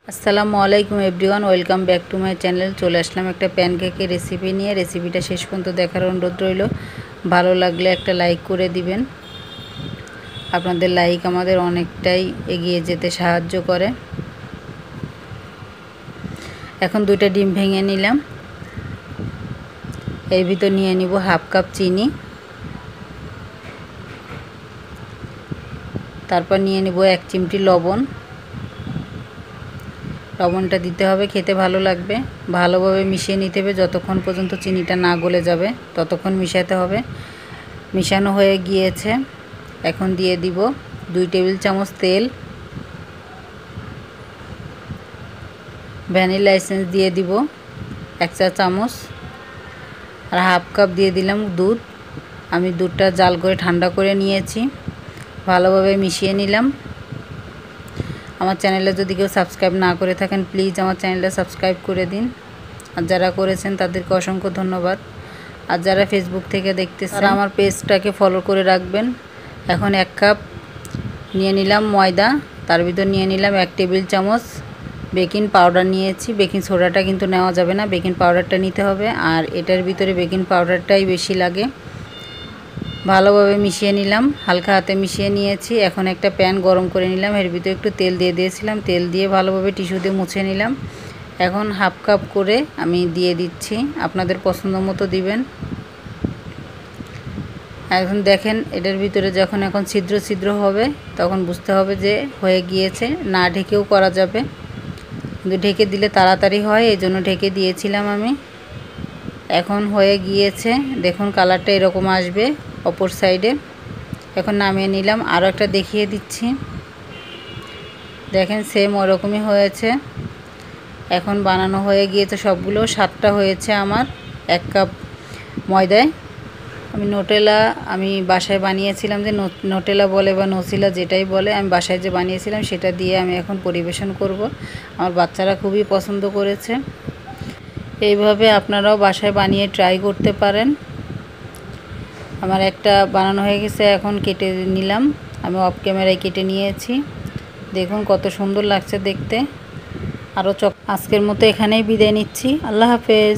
আসসালামু আলাইকুম everyone, welcome back to my channel. চলে আসলাম একটা প্যানকেকের রেসিপি নিয়ে। রেসিপিটা শেষ পর্যন্ত দেখার অনুরোধ রইল। ভালো লাগলে একটা লাইক করে দিবেন। আপনাদের লাইক আমাদের অনেকটাই এগিয়ে যেতে সাহায্য করে। এখন দুইটা ডিম ভেঙে নিলাম। এর ভিতর নিয়ে নিব হাফ কাপ চিনি, তারপর নিয়ে নিব 1 চিমটি লবণ। লবণটা দিতে হবে, খেতে ভালো লাগবে। ভালোভাবে মিশিয়ে নিতে হবে যতক্ষণ পর্যন্ত চিনিটা না গলে যাবে, ততক্ষণ মিশাতে হবে। মিশানো হয়ে গিয়েছে। এখন দিয়ে দিব 2 টেবিল চামচ তেল, ভ্যানিলা এসেন্স দিয়ে দিব 1 চা চামচ, আর হাফ কাপ দিয়ে দিলাম দুধ। আমি দুধটা জাল করে ঠান্ডা করে নিয়েছি। ভালোভাবে মিশিয়ে নিলাম। আমার চ্যানেলে যদি কেউ সাবস্ক্রাইব না করে থাকেন, প্লিজ আমার চ্যানেলটা সাবস্ক্রাইব করে দিন। আর যারা করেছেন তাদেরকে অসংখ্য ধন্যবাদ। আর যারা ফেসবুক থেকে দেখতেছেন তারা আমার পেজটাকে ফলো করে রাখবেন। এখন 1 কাপ নিয়ে নিলাম ময়দা, তার ভিতর নিয়ে নিলাম 1 টেবিল চামচ বেকিং পাউডার নিয়েছি। বেকিং সোডাটা কিন্তু নেওয়া যাবে না, বেকিং পাউডারটা নিতে হবে। আর এটার ভিতরে বেকিং পাউডারটাই বেশি লাগে। ভালোভাবে মিশিয়ে নিলাম, হালকা হাতে মিশিয়ে নিয়েছি। এখন একটা প্যান গরম করে নিলাম, এর ভিতরে একটু তেল দিয়ে দিয়েছিলাম। তেল দিয়ে ভালোভাবে টিস্যু দিয়ে মুছে নিলাম। এখন হাফ কাপ করে আমি দিয়ে দিচ্ছি, আপনাদের পছন্দ মতো দিবেন। এখন দেখেন এটার ভিতরে যখন এখন ছিদ্র ছিদ্র হবে তখন বুঝতে হবে যে হয়ে গিয়েছে। না ঢেকেও করা যাবে, কিন্তু ঢেকে দিলে তাড়াতাড়ি হয়, এই জন্য ঢেকে দিয়েছিলাম আমি। এখন হয়ে গিয়েছে, দেখুন কালারটা এরকম আসবে অপর সাইডে। এখন নামিয়ে নিলাম। আরও একটা দেখিয়ে দিচ্ছি, দেখেন সেম ওরকমই হয়েছে। এখন বানানো হয়ে গিয়েছে সবগুলো। 7টা হয়েছে আমার 1 কাপ ময়দায়। আমি বাসায় বানিয়েছিলাম, যে নোটেলা বলে বা নসিলা যেটাই বলে, আমি বাসায় যে বানিয়েছিলাম সেটা দিয়ে আমি এখন পরিবেশন করব। আমার বাচ্চারা খুবই পছন্দ করেছে। এইভাবে আপনারাও বাসায় বানিয়ে ট্রাই করতে পারেন। আমার একটা বানানো হয়ে গেছে, এখন কেটে নিলাম। আমি অফ ক্যামেরায় কেটে নিয়েছি। দেখুন কত সুন্দর লাগছে দেখতে। আজকের মতো এখানেই বিদায় নিচ্ছি। আল্লাহ হাফেজ।